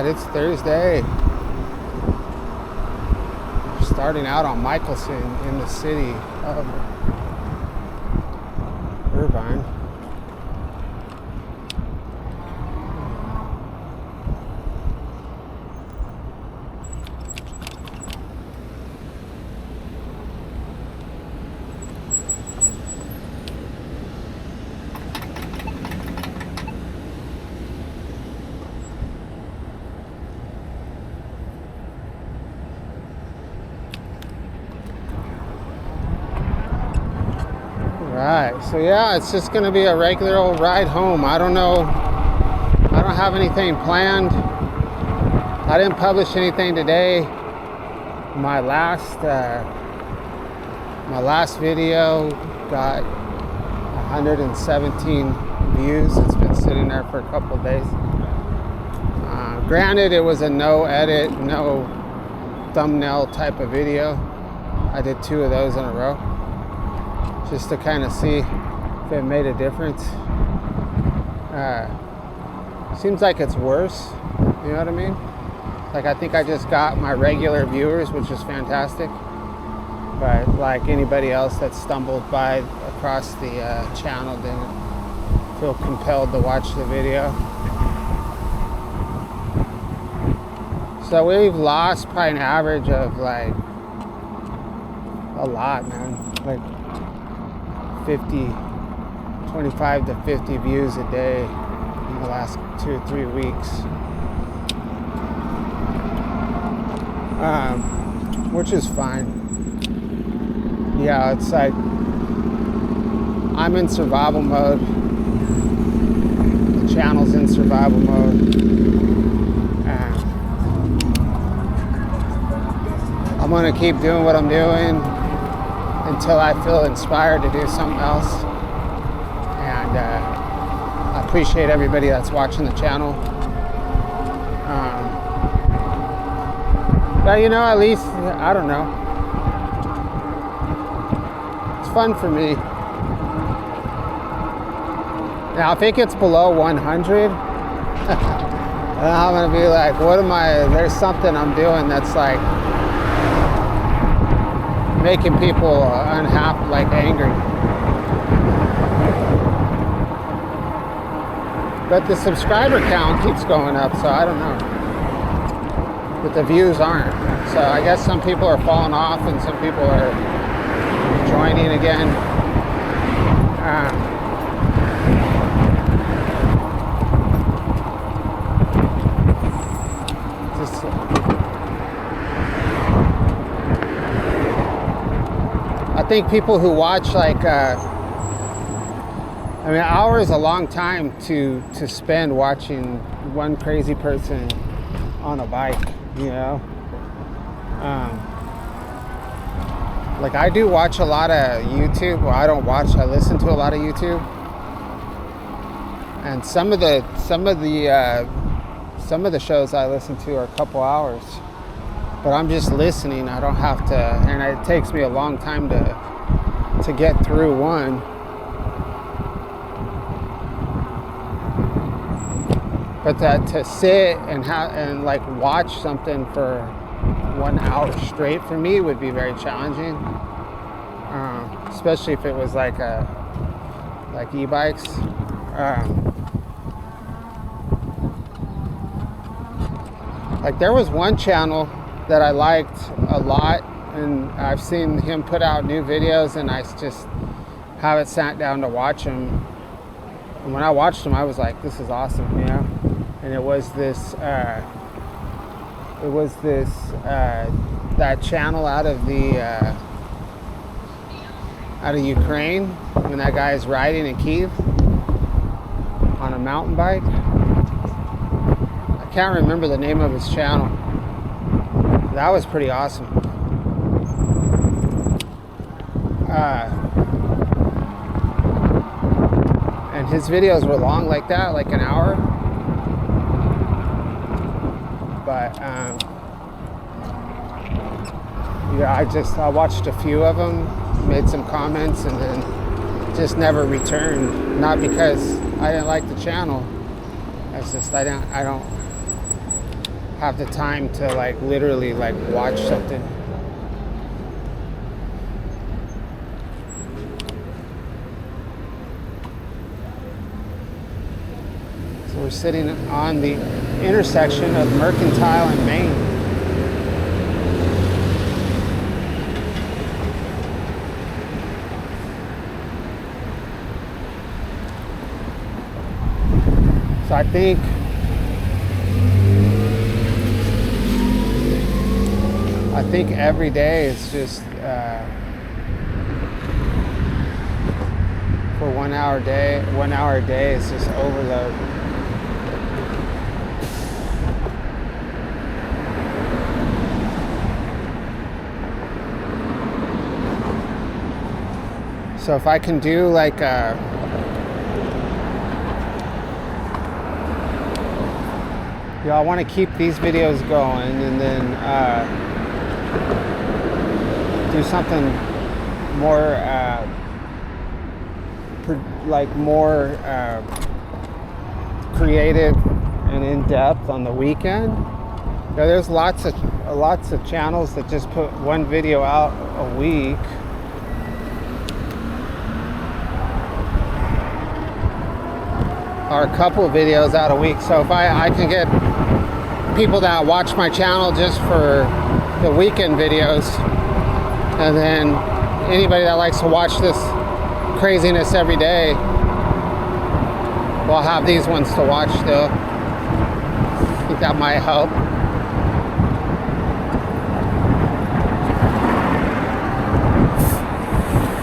right, it's Thursday. Starting out on Michelson in the city of Irvine. Right, so yeah, it's just gonna be a regular old ride home. I don't know, I don't have anything planned. I didn't publish anything today. My last video got 117 views. It's been sitting there for a couple of days. Granted, it was a no edit, no thumbnail type of video. I did 2 of those in a row, just to kind of see if it made a difference. Seems like it's worse, you know what I mean? Like, I think I just got my regular viewers, which is fantastic. But like anybody else that stumbled by across the channel didn't feel compelled to watch the video. So we've lost probably an average of like a lot, man. Like 25 to 50 views a day in the last 2 or 3 weeks. Which is fine. Yeah, it's like I'm in survival mode. The channel's in survival mode. I'm gonna keep doing what I'm doing until I feel inspired to do something else. And I appreciate everybody that's watching the channel. But you know, at least, I don't know, it's fun for me. Now, if it gets below 100, I'm gonna be like, what am I, there's something I'm doing that's like making people unhappy, like angry. But the subscriber count keeps going up, so I don't know. But the views aren't. So I guess some people are falling off and some people are joining again. I think people who watch like, I mean, an hour is a long time to spend watching one crazy person on a bike, you know? Like I do watch a lot of YouTube. Well, I don't watch, I listen to a lot of YouTube. And some of the shows I listen to are a couple hours. But I'm just listening. I don't have to, and it takes me a long time to get through one. But to sit and like watch something for 1 hour straight for me would be very challenging. Especially if it was like e-bikes. Like there was one channel that I liked a lot, and I've seen him put out new videos, and I just haven't sat down to watch them. And when I watched them, I was like, this is awesome, you know? And it was this that channel out of Ukraine, when that guy is riding in Kyiv on a mountain bike. I can't remember the name of his channel. That was pretty awesome. And his videos were long like that, like an hour. But yeah, I watched a few of them, made some comments, and then just never returned. Not because I didn't like the channel. It's just I don't have the time to like literally like watch something. So we're sitting on the intersection of Mercantile and Main. So I think every day is just for 1 hour a day is just overload. So if I can do like I want to keep these videos going and then do something more more creative and in-depth on the weekend. You know, there's lots of channels that just put one video out a week. Or a couple of videos out a week. So if I can get people that watch my channel just for the weekend videos, and then anybody that likes to watch this craziness every day will have these ones to watch still. I think that might help.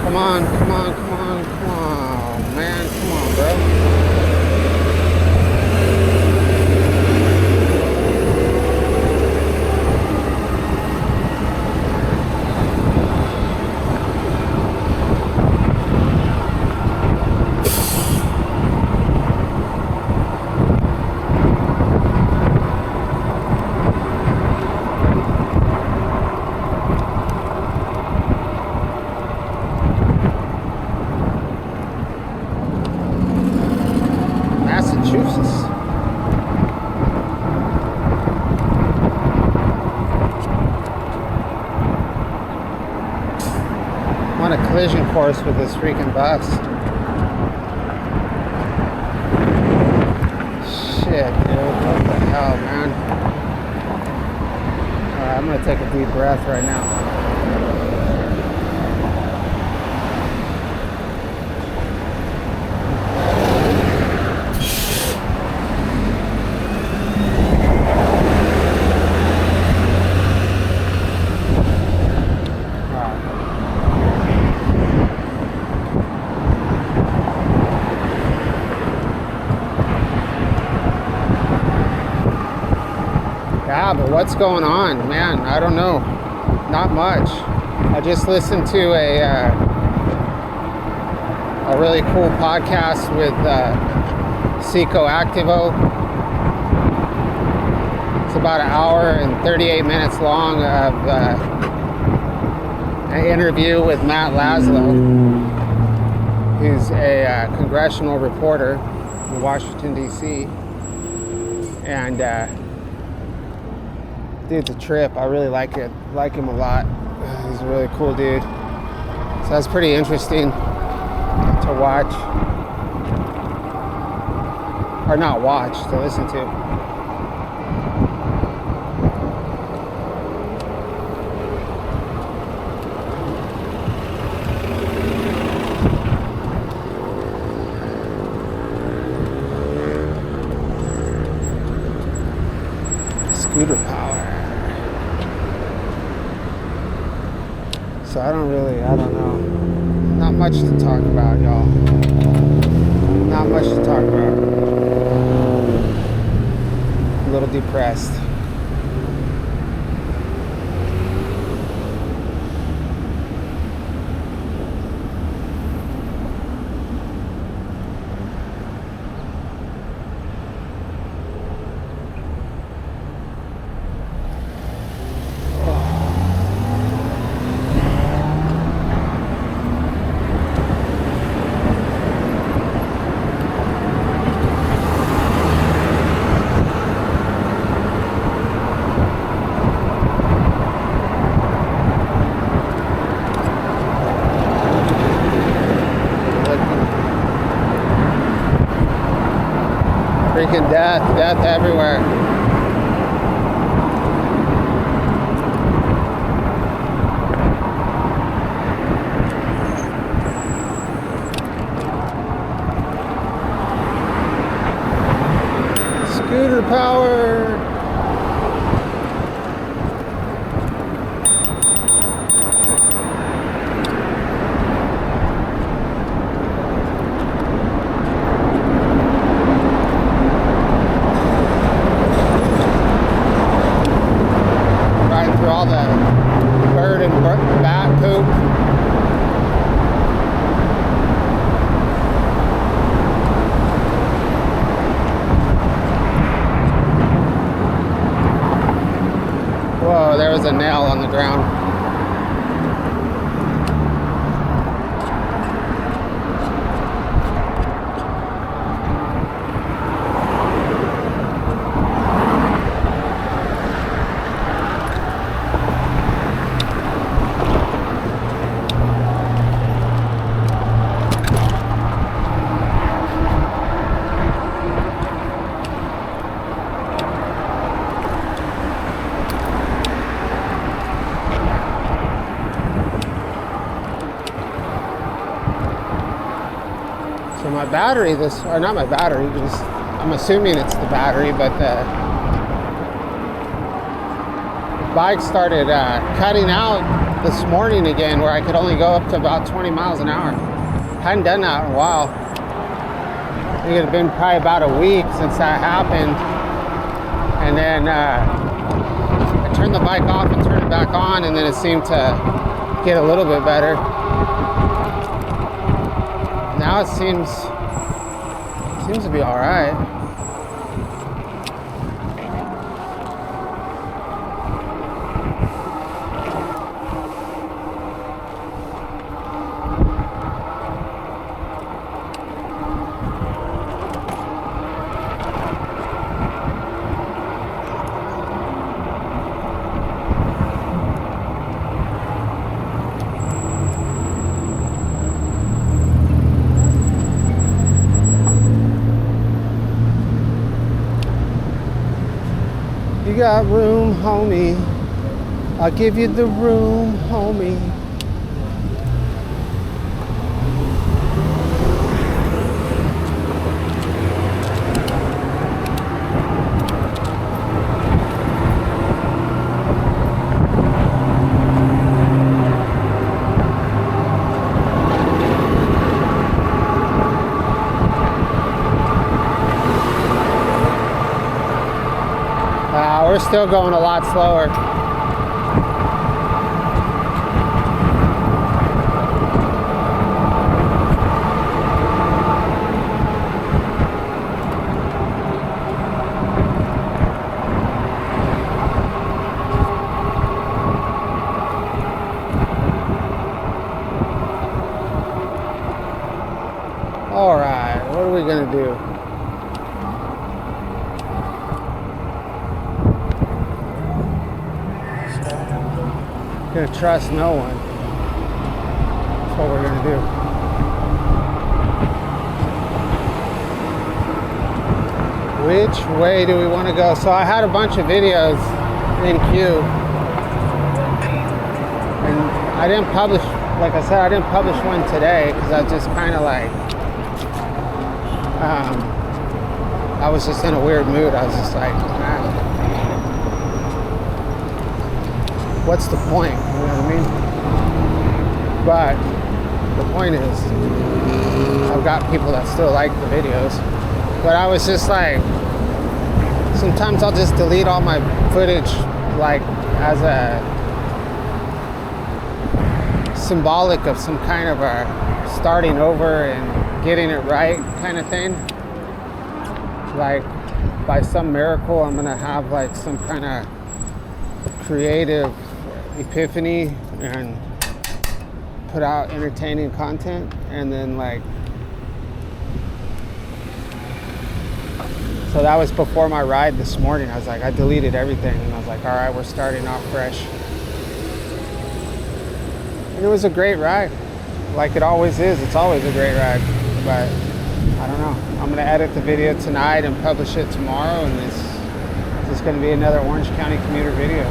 Come on, man, come on, bro. On a collision course with this freaking bus. Shit, dude, what the hell, man? Alright, I'm gonna take a deep breath right now. Yeah, but what's going on, man? I don't know. Not much. I just listened to a really cool podcast with Seco Activo. It's about an hour and 38 minutes long of an interview with Matt Laszlo, who's a congressional reporter in Washington, D.C. And dude's a trip. I really like him a lot. He's a really cool dude. So that's pretty interesting to watch. Or not watch, to listen to. Scooter power. So I don't know. Not much to talk about, y'all. Not much to talk about. A little depressed. freaking death everywhere. Scooter power. Riding through all the bird and bat poop. Whoa, there was a nail on the ground. So my battery, or not my battery, just, I'm assuming it's the battery, but the bike started cutting out this morning again, where I could only go up to about 20 miles an hour. Hadn't done that in a while. I think it had been probably about a week since that happened. And then I turned the bike off and turned it back on, and then it seemed to get a little bit better. Now it seems to be all right. You got room, homie. I'll give you the room, homie. We're still going a lot slower. All right, what are we gonna do? Gonna trust no one. That's what we're gonna do. Which way do we want to go? So I had a bunch of videos in queue, and I didn't publish. Like I said, I didn't publish one today because I just kind of like, I was just in a weird mood. I was just like, what's the point? You know what I mean? But the point is, I've got people that still like the videos. But I was just like, sometimes I'll just delete all my footage, like as a symbolic of some kind of a starting over and getting it right kind of thing. Like by some miracle, I'm gonna have like some kind of creative epiphany and put out entertaining content, and then like, so that was before my ride this morning. I was like, I deleted everything, and I was like, all right, we're starting off fresh. And it was a great ride, like it always is. It's always a great ride, but I don't know. I'm going to edit the video tonight and publish it tomorrow, and it's just going to be another Orange County commuter video.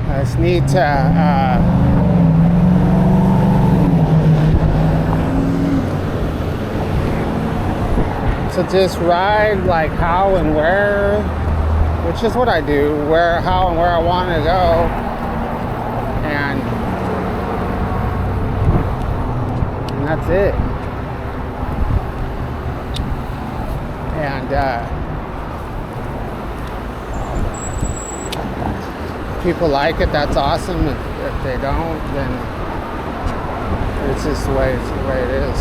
I just need to just ride like how and where, which is what I do, how and where I want to go, and that's it. And people like it, that's awesome. If they don't, then it's just the way it is.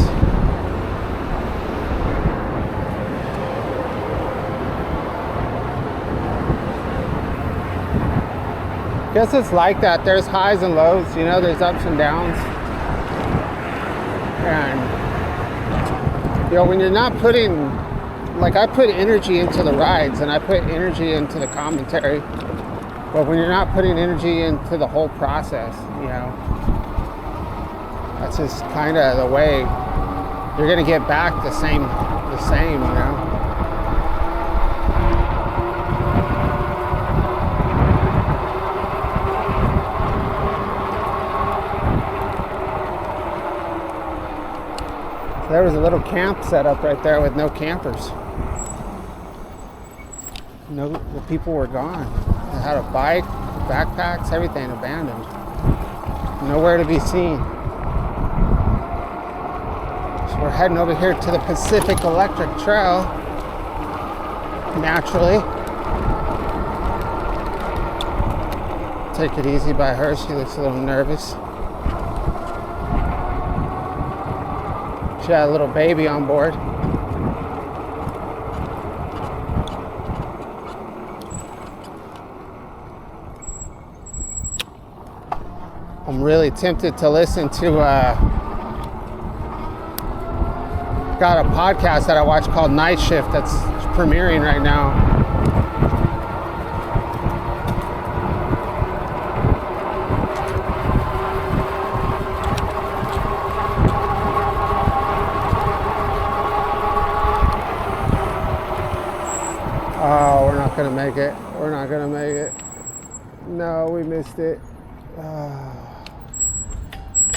I guess it's like that. There's highs and lows, there's ups and downs. And when you're not putting, like, I put energy into the rides and I put energy into the commentary. But when you're not putting energy into the whole process, that's just kind of the way you're going to get back the same. So there was a little camp set up right there with no campers. The people were gone. They had a bike, backpacks, everything abandoned. Nowhere to be seen. So we're heading over here to the Pacific Electric Trail. Naturally. Take it easy by her. She looks a little nervous. She had a little baby on board. I'm really tempted to listen to got a podcast that I watch called Night Shift that's premiering right now. Oh, we're not gonna make it. We're not gonna make it. No, we missed it.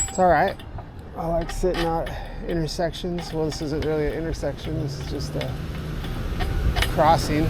It's all right. I like sitting at intersections. Well, this isn't really an intersection. This is just a crossing.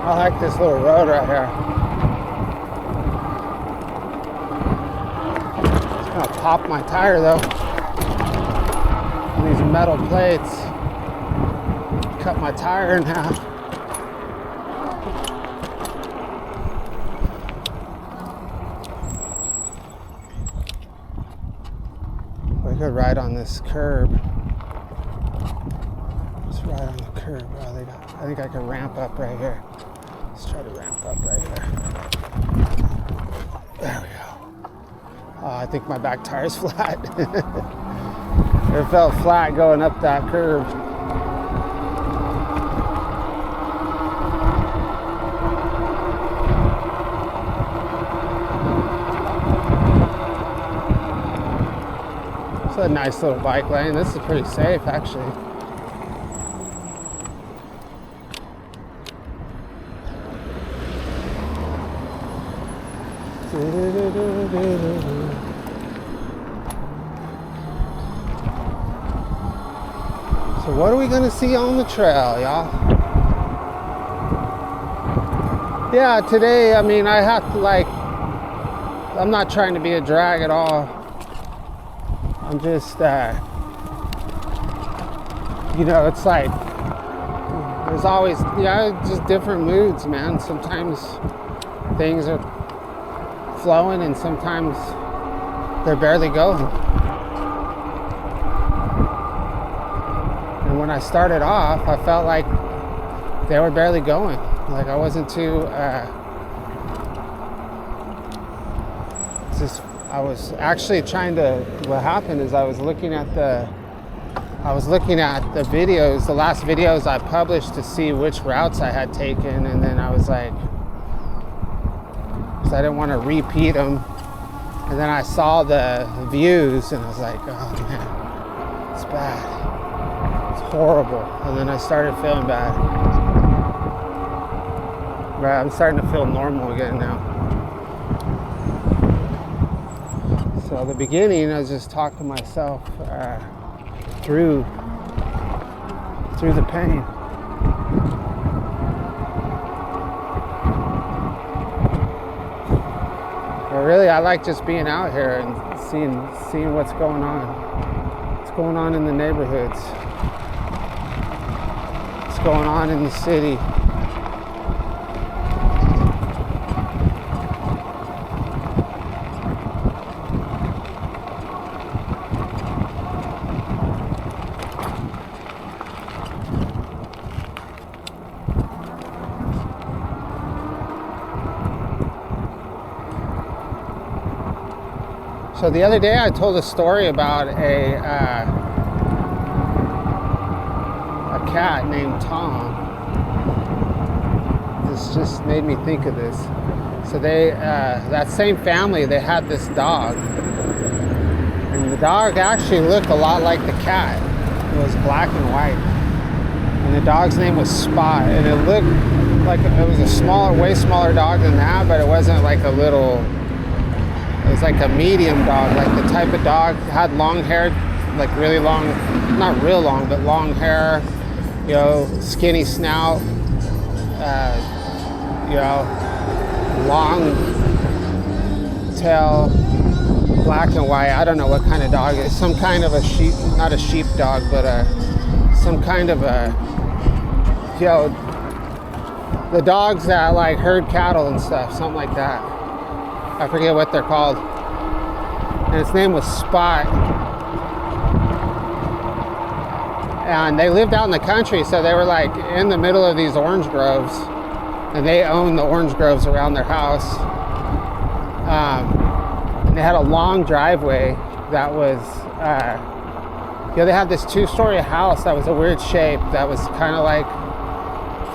I like this little road right here. It's gonna pop my tire though. And these metal plates cut my tire in half. We could ride on this curb. It's right on the curb. Oh, I think I can ramp up right here. Let's try to ramp up right here. There we go. Oh, I think my back tire's flat. It felt flat going up that curve. It's a nice little bike lane. This is pretty safe, actually. So what are we gonna see on the trail, y'all? Yeah, today, I mean, I have to I'm not trying to be a drag at all. I'm just, it's like, there's always, just different moods, man. Sometimes things are flowing and sometimes they're barely going. And when I started off, I felt like they were barely going. Like I wasn't too, I was actually trying to, what happened is I was looking at the videos, the last videos I published to see which routes I had taken, and then I was like, because I didn't want to repeat them, and then I saw the views and I was like, oh man, it's bad, it's horrible, and then I started feeling bad, but I'm starting to feel normal again now. So the beginning, I was just talking myself through the pain. But really, I like just being out here and seeing what's going on in the neighborhoods, what's going on in the city. So the other day I told a story about a cat named Tom. This just made me think of this. So that same family, they had this dog. And the dog actually looked a lot like the cat. It was black and white. And the dog's name was Spot. And it looked like it was a way smaller dog than that, but it wasn't like a little... It was like a medium dog, like the type of dog had long hair, like really long, not real long, but long hair, skinny snout, long tail, black and white. I don't know what kind of dog it is. Some kind of a sheep, not a sheep dog, but some kind of the dogs that like herd cattle and stuff, something like that. I forget what they're called. And its name was Spot. And they lived out in the country, so they were like in the middle of these orange groves. And they owned the orange groves around their house. And they had a long driveway that was, they had this 2-story house that was a weird shape that was kind of like,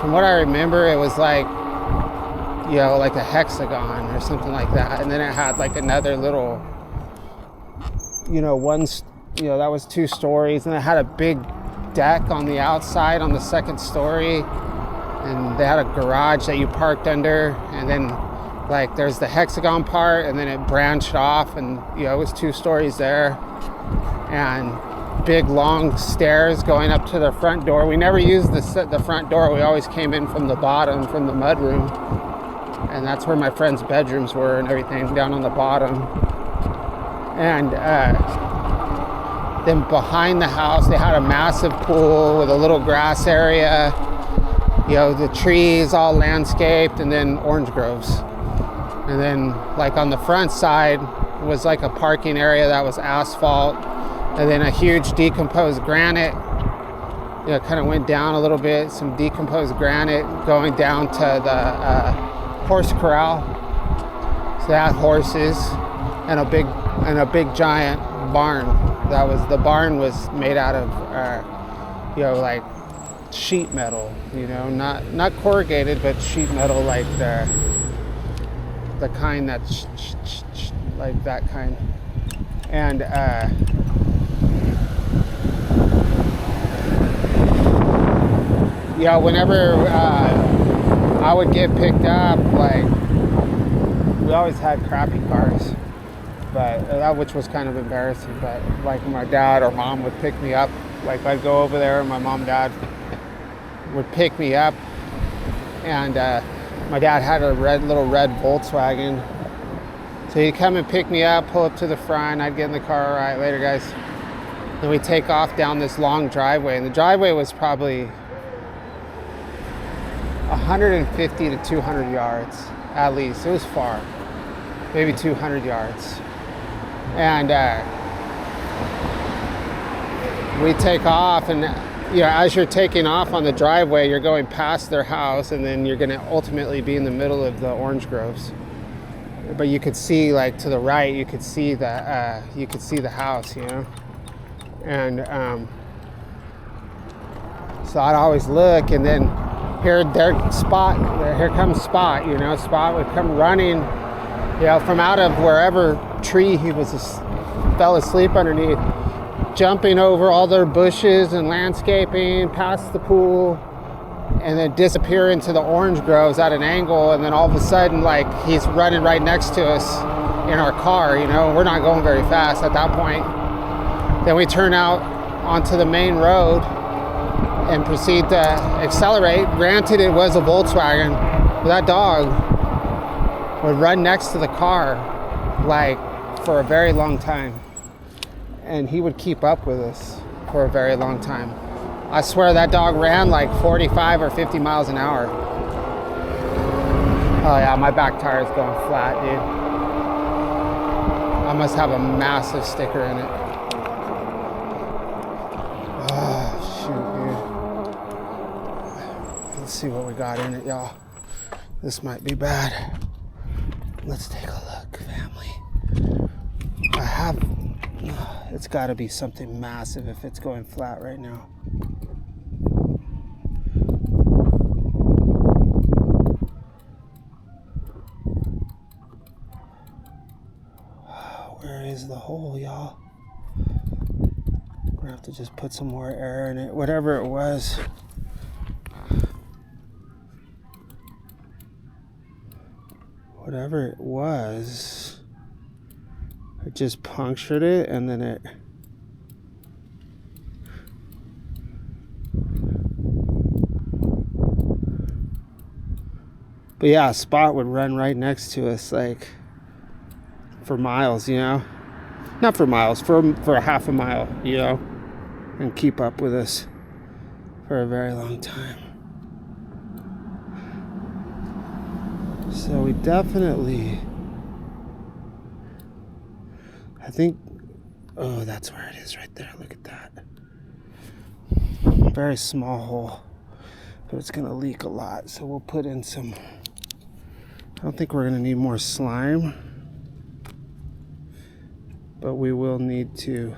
from what I remember, it was like, like a hexagon or something like that. And then it had like another little, that was 2 stories. And it had a big deck on the outside on the 2nd story. And they had a garage that you parked under. And then like there's the hexagon part, and then it branched off, and it was 2 stories there. And big long stairs going up to the front door. We never used the front door. We always came in from the bottom, from the mudroom. And that's where my friends' bedrooms were and everything, down on the bottom. And then behind the house, they had a massive pool with a little grass area, the trees all landscaped, and then orange groves. And then like on the front side was like a parking area that was asphalt, and then a huge decomposed granite kind of went down a little bit, some decomposed granite going down to the horse corral. So they had horses and a big giant barn. The barn was made out of like sheet metal, not corrugated, but sheet metal, like the kind that's like that kind. And whenever I would get picked up, like, we always had crappy cars, but which was kind of embarrassing. But like my dad or mom would pick me up. Like I'd go over there, and my mom and dad would pick me up, and my dad had a little red Volkswagen. So he'd come and pick me up, pull up to the front. I'd get in the car. All right, later, guys. Then we take off down this long driveway, and the driveway was probably 150 to 200 yards at least. It was far, maybe 200 yards. And we take off, and as you're taking off on the driveway, you're going past their house, and then you're going to ultimately be in the middle of the orange groves. But you could see, like, to the right, you could see the house, and so I'd always look, and then here comes Spot. Spot would come running, from out of wherever tree he fell asleep underneath, jumping over all their bushes and landscaping, past the pool, and then disappear into the orange groves at an angle. And then all of a sudden, like, he's running right next to us in our car. We're not going very fast at that point. Then we turn out onto the main road and proceed to accelerate. Granted, it was a Volkswagen, but that dog would run next to the car, like, for a very long time. And he would keep up with us for a very long time. I swear that dog ran like 45 or 50 miles an hour. Oh yeah, my back tire is going flat, dude. I must have a massive sticker in it. Oh, shoot, dude. Let's see what we got in it, y'all. This might be bad. Let's take a look, family. It's gotta be something massive if it's going flat right now. Where is the hole, y'all? We're gonna have to just put some more air in it. Whatever it was. I just punctured it, and then it... But yeah, Spot would run right next to us, like, for miles, Not for miles, for a half a mile, and keep up with us for a very long time. So we definitely... I think... Oh, that's where it is right there. Look at that. Very small hole, but it's going to leak a lot, so we'll put in some... I don't think we're going to need more slime, but we will need to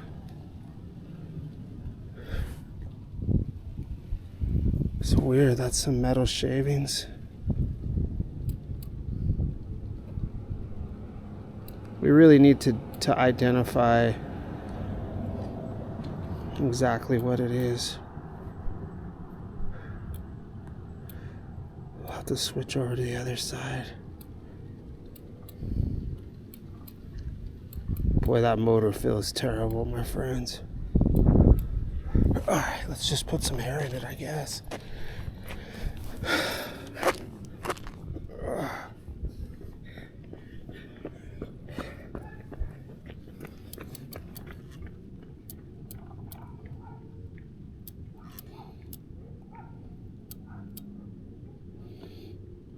it's weird. That's some metal shavings. We really need to identify exactly what it is. We'll have to switch over to the other side. Boy, that motor feels terrible, my friends. Alright, let's just put some air in it, I guess.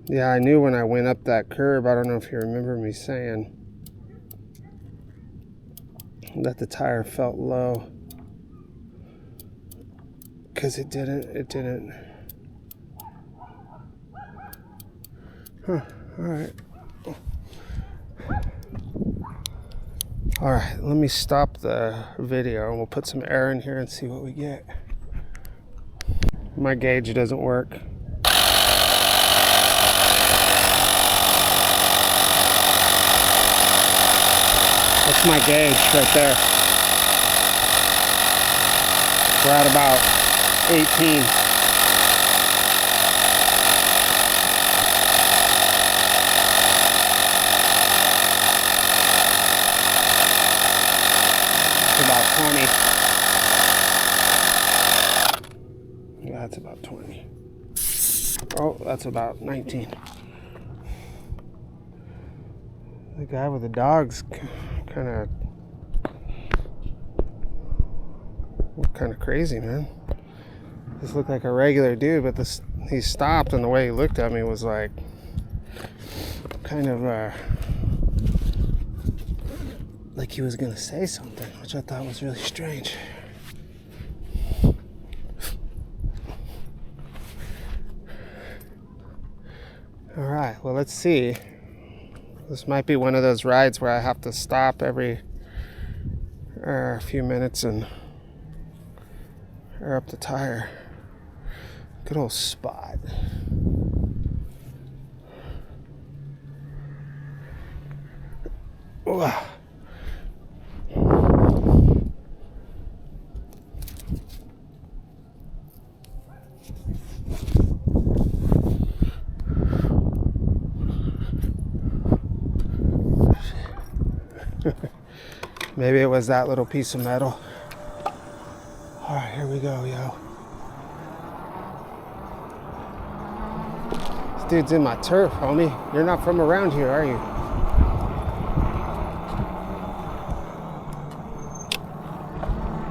Yeah, I knew when I went up that curb, I don't know if you remember me saying that the tire felt low. because it didn't. Huh, alright. Alright, let me stop the video and we'll put some air in here and see what we get. My gauge doesn't work. That's my gauge right there. We're at about 18. It's about 20. Yeah, that's about 20. Oh, that's about 19. The guy with the dog's kind of crazy, man. This looked like a regular dude, but he stopped, and the way he looked at me was like kind of like he was gonna say something, which I thought was really strange. All right, well, let's see. This might be one of those rides where I have to stop every few minutes and air up the tire. Good old spot. Ooh. Maybe it was that little piece of metal. All right, here we go, yo. This dude's in my turf, homie. You're not from around here, are you?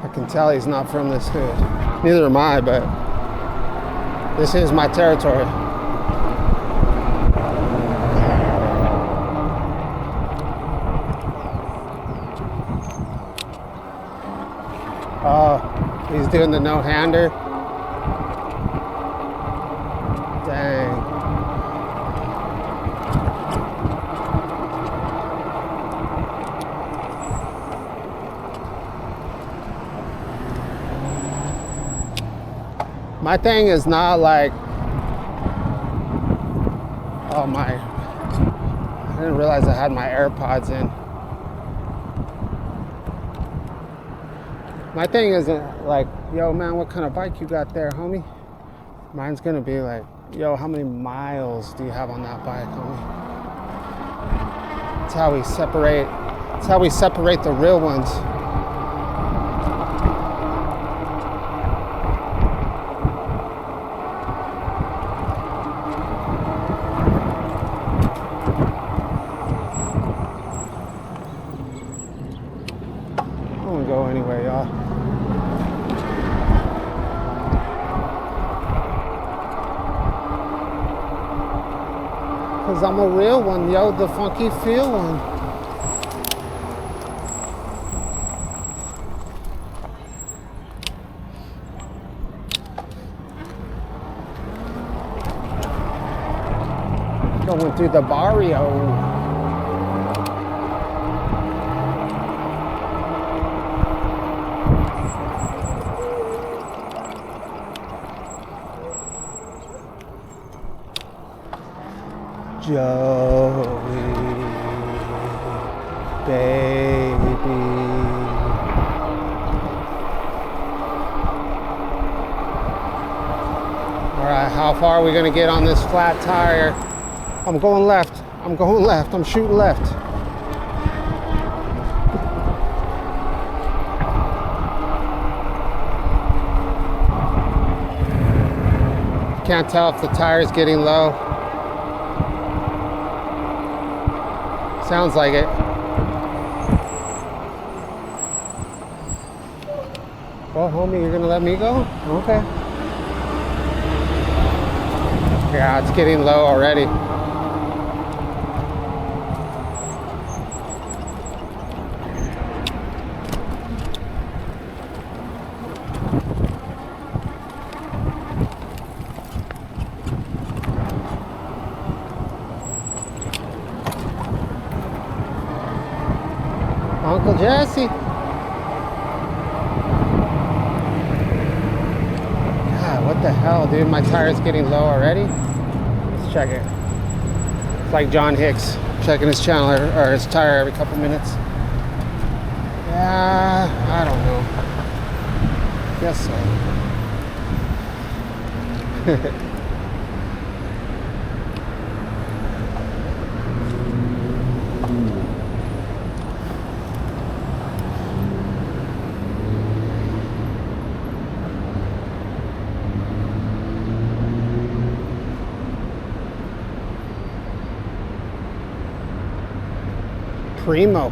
I can tell he's not from this hood. Neither am I, but this is my territory. Oh, he's doing the no-hander. Dang. My thing is not like, oh my, I didn't realize I had my AirPods in. My thing isn't like, yo man, what kind of bike you got there, homie? Mine's gonna be like, yo, how many miles do you have on that bike, homie? That's how we separate the real ones. I won't go anywhere, y'all. Cause I'm a real one, yo, the funky feel one. Going through the barrio. Joey, baby. All right, how far are we gonna get on this flat tire? I'm going left. I'm shooting left. Can't tell if the tire's getting low. Sounds like it. Well, homie, you're gonna let me go? Okay. Yeah, it's getting low already. Jesse. God, what the hell, dude? My tire's getting low already. Let's check it. It's like John Hicks checking his channel or his tire every couple minutes. Yeah, I don't know. Guess so. Primo.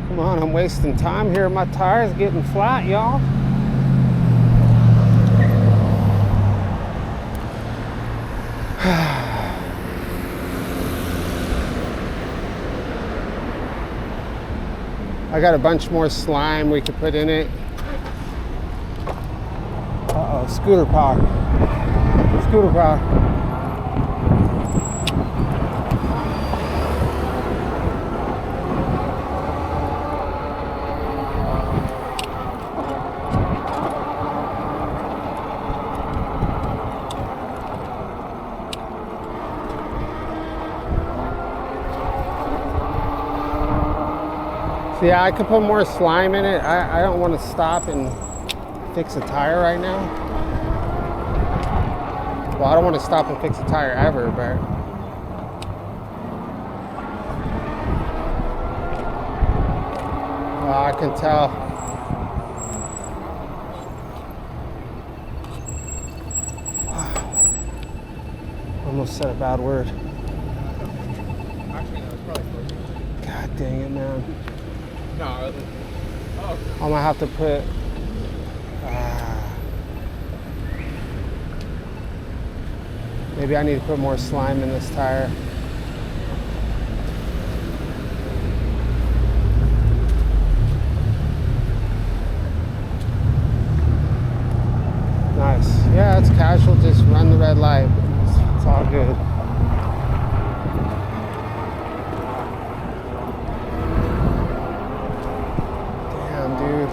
Come on, I'm wasting time here. My tire's getting flat, y'all. I got a bunch more slime we could put in it. Uh-oh, scooter power. Scooter power. Yeah, I could put more slime in it. I don't want to stop and fix a tire right now. Well, I don't want to stop and fix a tire ever, but well, I can tell. Almost said a bad word. Actually, no, it's probably 14. God dang it, man. No, oh. I'm gonna have to put maybe I need to put more slime in this tire. Nice. Yeah, it's casual, just run the red light. It's all good. Dude.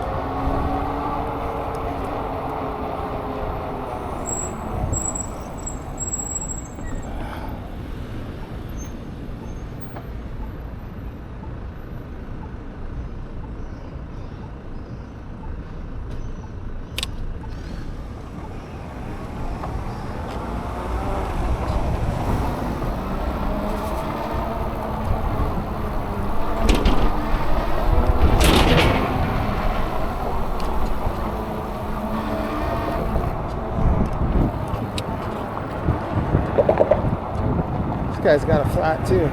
This guy's got a flat too.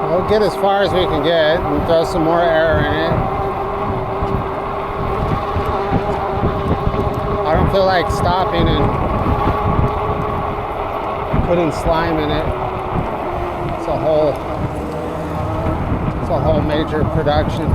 We'll get as far as we can get and throw some more air in it. I don't feel like stopping and putting slime in it. It's a whole major production.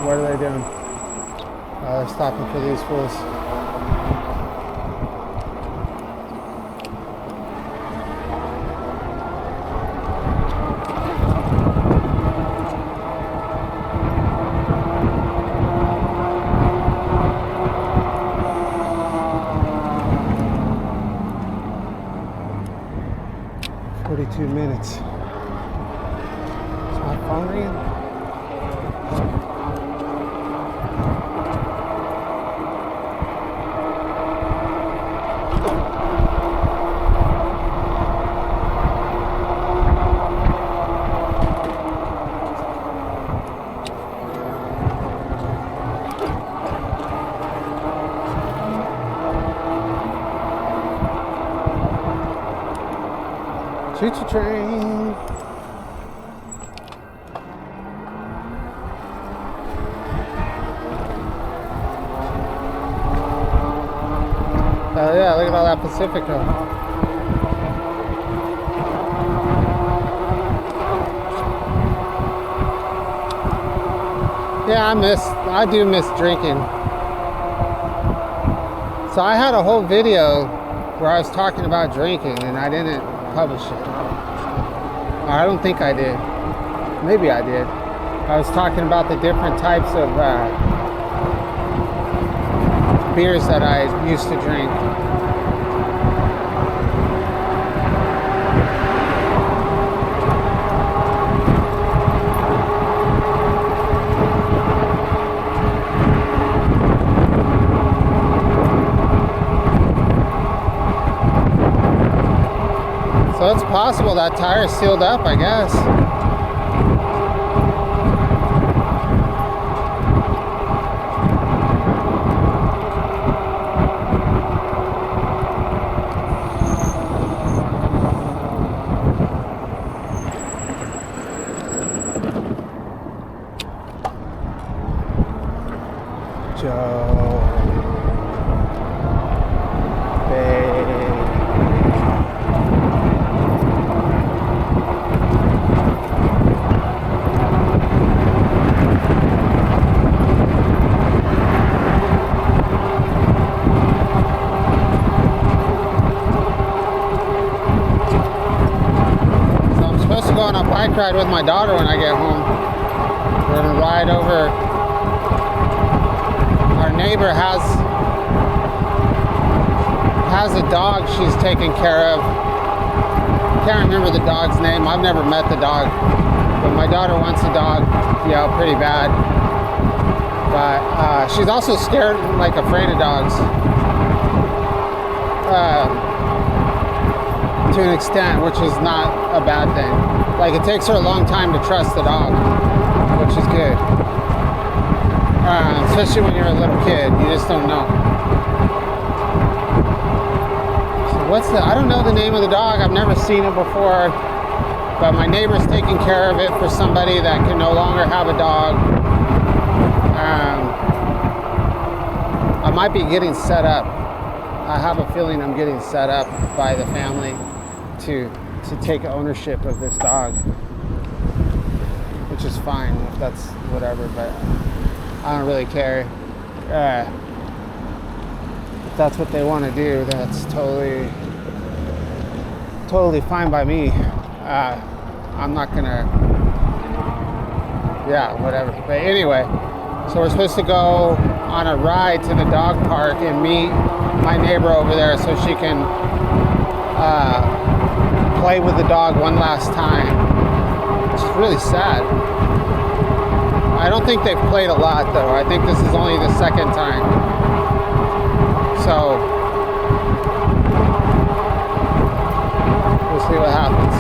What are they doing? They're stopping for these fools. Choo-choo train. Oh yeah, look at all that Pacifica. Yeah, I do miss drinking. So I had a whole video where I was talking about drinking and I didn't publish it. I don't think I did. Maybe I did. I was talking about the different types of beers that I used to drink. So it's possible that tire's sealed up, I guess. Joe. On a bike ride with my daughter when I get home. We're gonna ride over. Our neighbor has a dog she's taking care of. Can't remember the dog's name. I've never met the dog, but my daughter wants a dog, pretty bad. But she's also scared, like afraid of dogs. To an extent, which is not a bad thing. Like, it takes her a long time to trust the dog, which is good. Especially when you're a little kid, you just don't know. So I don't know the name of the dog. I've never seen it before, but my neighbor's taking care of it for somebody that can no longer have a dog. I might be getting set up. I have a feeling I'm getting set up by the family to take ownership of this dog, which is fine if that's whatever, but I don't really care. If that's what they want to do, that's totally fine by me. I'm not gonna, whatever. But anyway, so we're supposed to go on a ride to the dog park and meet my neighbor over there so she can play with the dog one last time. It's really sad. I don't think they've played a lot though. I think this is only the second time. So we'll see what happens.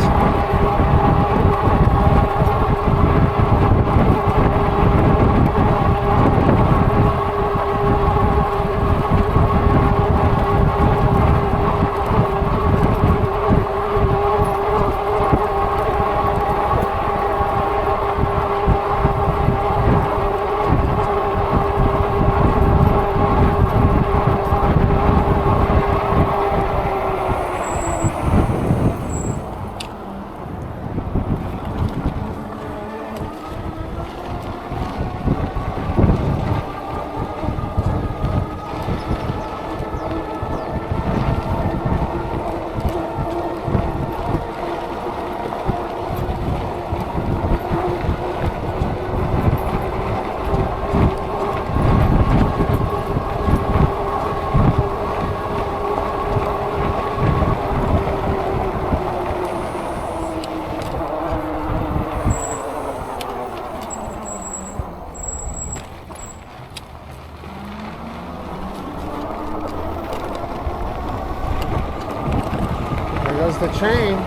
the train.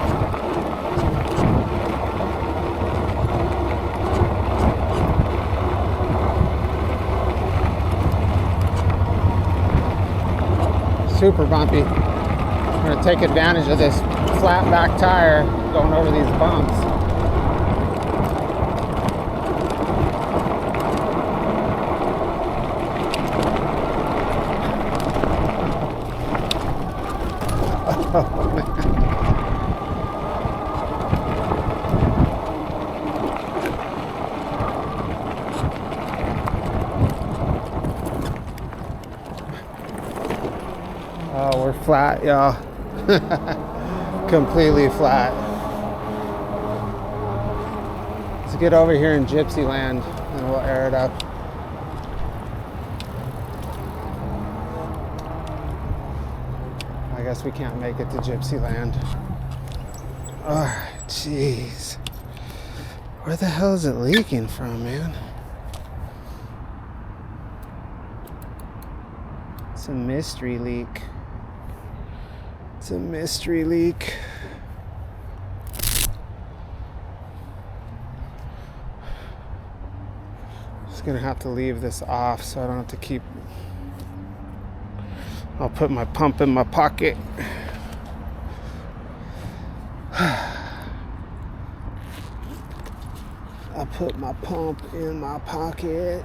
Super bumpy. I'm gonna take advantage of this flat back tire going over these bumps. Oh, we're flat, y'all. Completely flat. Let's get over here in Gypsy Land and we'll air it up. I guess we can't make it to Gypsy Land. Oh, jeez. Where the hell is it leaking from, man? It's a mystery leak. It's a mystery leak. Just gonna have to leave this off so I don't have to keep. I'll put my pump in my pocket. I'll put my pump in my pocket.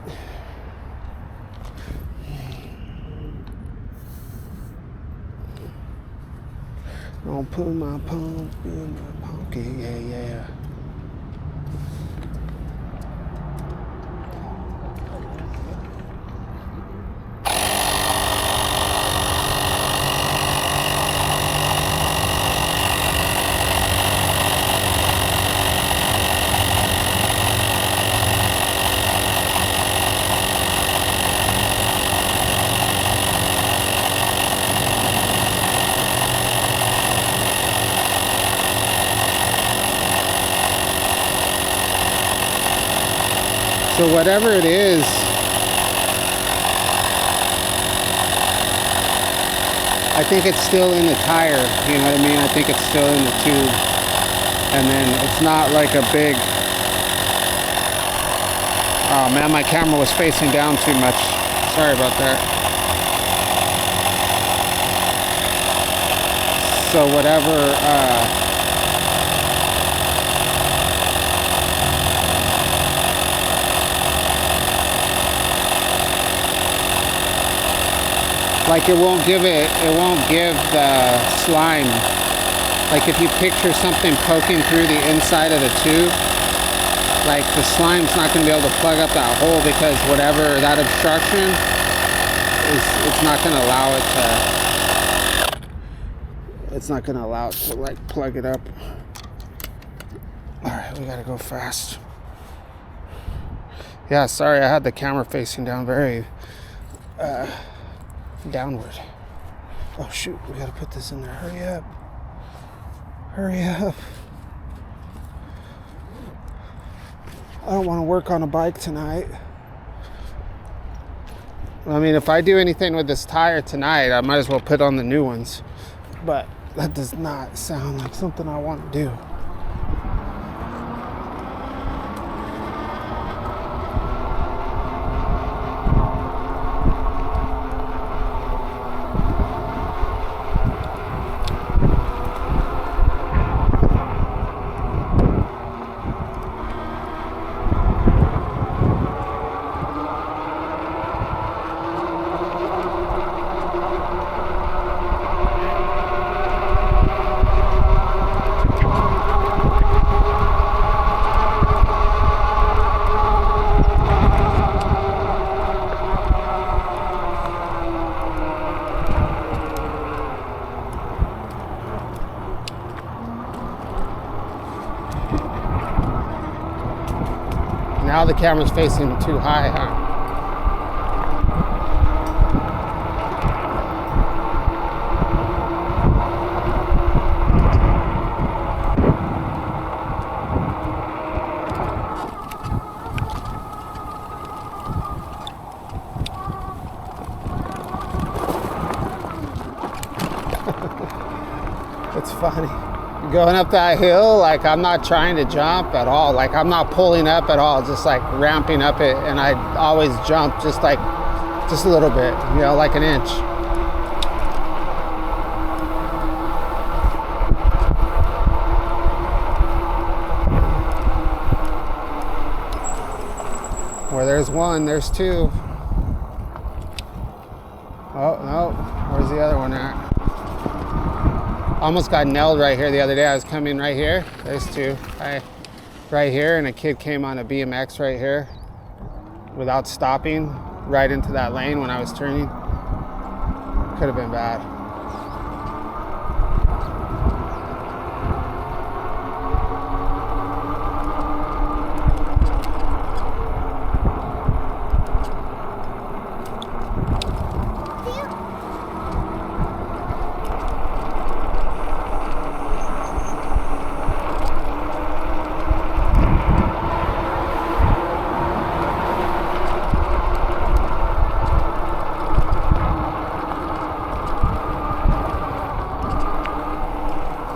I'll put my pump in my pocket, yeah. So whatever it is, I think it's still in the tire, you know what I mean? I think it's still in the tube. And then it's not like a big, oh man, my camera was facing down too much. Sorry about that. So whatever, like it won't give the slime. Like if you picture something poking through the inside of the tube, like the slime's not going to be able to plug up that hole because whatever that obstruction is, it's not going to allow it to like plug it up. All right, we got to go fast. Yeah, sorry, I had the camera facing down very downward. Oh shoot, we gotta put this in there. Hurry up. Hurry up. I don't want to work on a bike tonight. I mean, if I do anything with this tire tonight, I might as well put on the new ones. But that does not sound like something I want to do. Now the camera's facing too high, huh? It's funny. Going up that hill, like I'm not trying to jump at all. Like I'm not pulling up at all, just like ramping up it. And I always jump just a little bit, you know, like an inch. Where there's one, there's two. Oh, no, where's the other one at? Almost got nailed right here the other day. I was coming right here. There's two. Right here, and a kid came on a BMX right here without stopping right into that lane when I was turning. Could have been bad.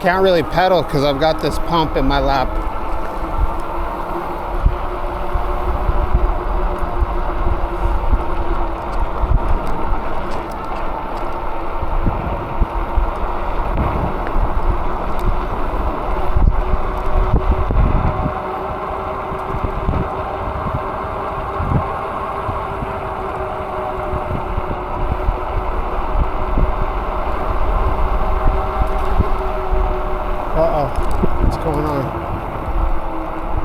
Can't really pedal because I've got this pump in my lap. Uh-oh, what's going on?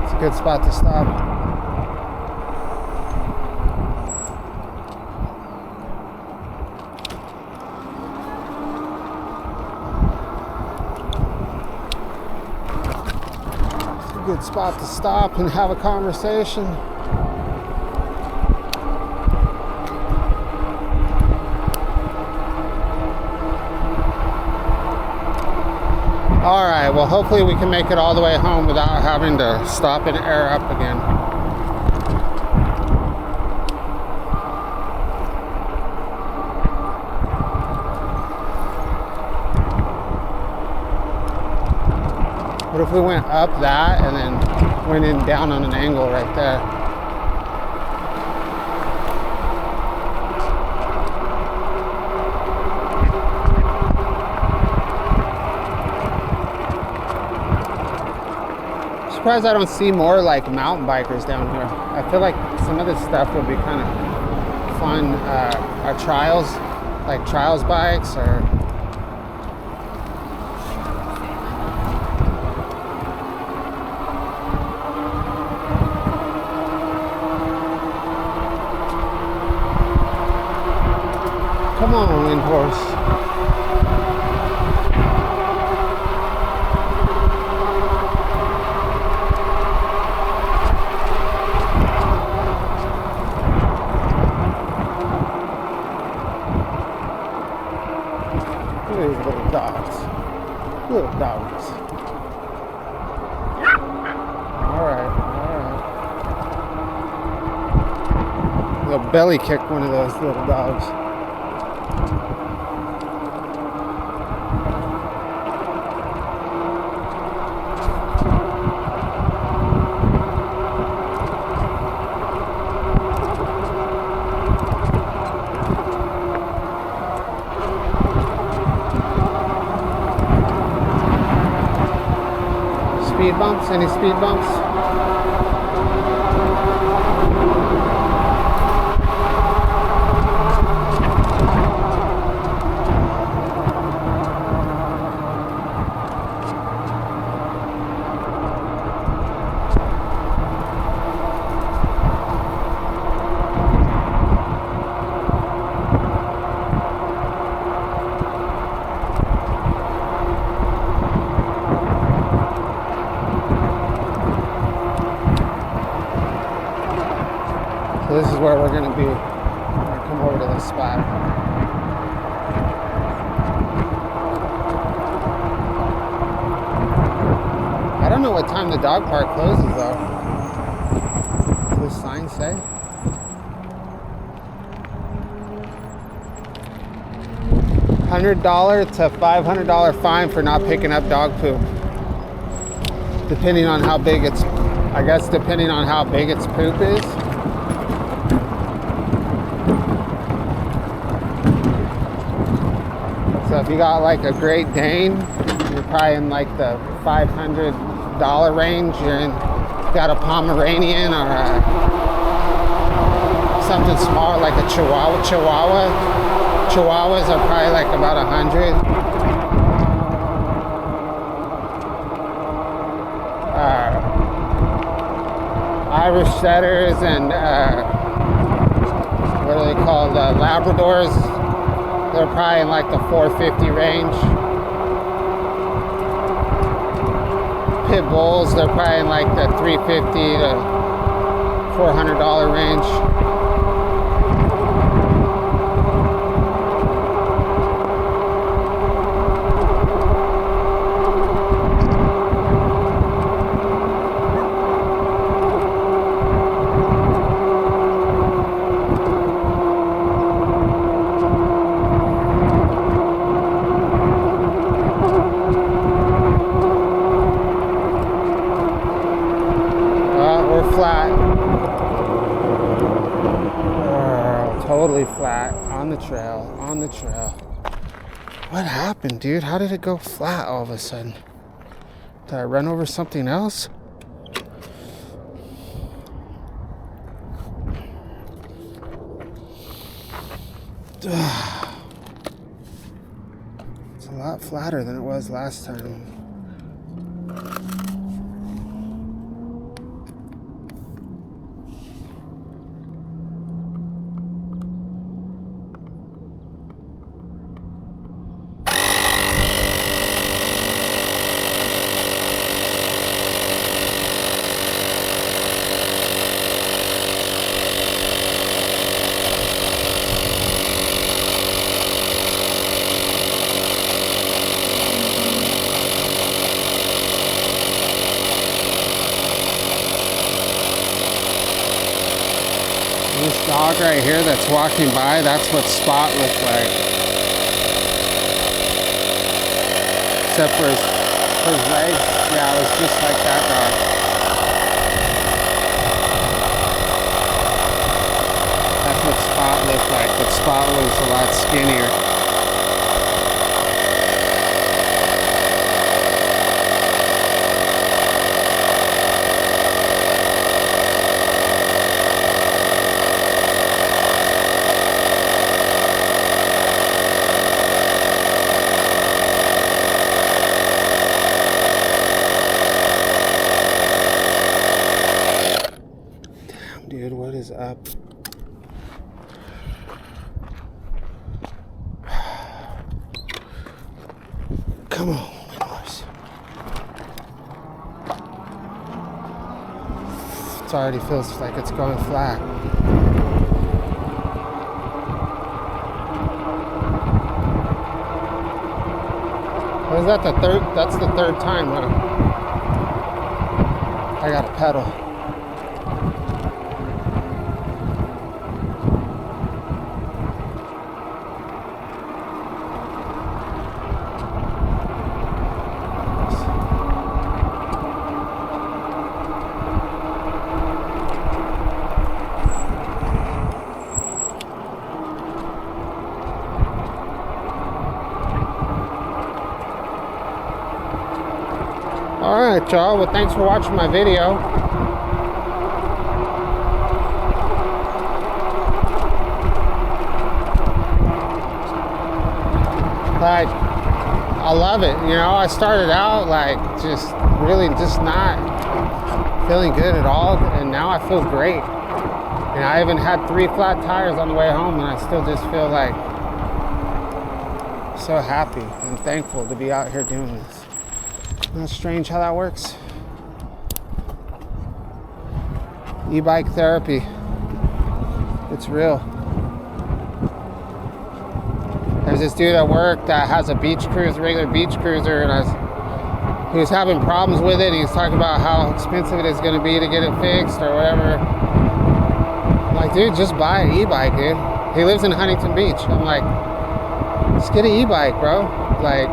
It's a good spot to stop. It's a good spot to stop and have a conversation. All right, well, hopefully we can make it all the way home without having to stop and air up again. What if we went up that and then went in down on an angle right there? Surprised I don't see more like mountain bikers down here. I feel like some of this stuff would be kind of fun. Our trials, like trials bikes, or come on, wind horse. Look at these little dogs. Little dogs. Alright, alright. They'll belly kick one of those little dogs. Speed bumps? Any speed bumps? So this is where we're going to be. We're going to come over to this spot. I don't know what time the dog park closes though. Does this sign say? $100 to $500 fine for not picking up dog poop. depending on how big its, I guess depending on how big its poop is. So if you got like a Great Dane, you're probably in like the $500 range. You're in, got a Pomeranian or something small like a Chihuahua. Chihuahuas are probably like about 100. Irish setters and what are they called? Labradors. They're probably in like the 450 range. Pit bulls, they're probably in like the $350 to $400 range. Flat. Totally flat on the trail, on the trail. What happened, dude? How did it go flat all of a sudden? Did I run over something else? It's a lot flatter than it was last time. This dog right here that's walking by, that's what Spot looked like. Except for his legs, yeah, it was just like that dog. That's what Spot looked like, but Spot was a lot skinnier. Dude, what is up? Come on, horse. It already feels like it's going flat. What is that, the third? That's the third time, huh? I gotta pedal. Alright, y'all. Well, thanks for watching my video. Like, I love it. You know, I started out like just really just not feeling good at all, and now I feel great. And I even had 3 flat tires on the way home, and I still just feel like so happy and thankful to be out here doing this. Isn't that strange how that works? E-bike therapy. It's real. There's this dude at work that has a beach cruiser, regular beach cruiser, and he was having problems with it. He was talking about how expensive it is going to be to get it fixed or whatever. I'm like, dude, just buy an e-bike, dude. He lives in Huntington Beach. I'm like, just get an e-bike, bro. Like,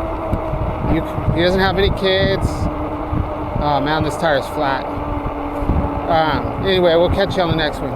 he doesn't have any kids. Oh man, this tire's flat. Anyway, we'll catch you on the next one.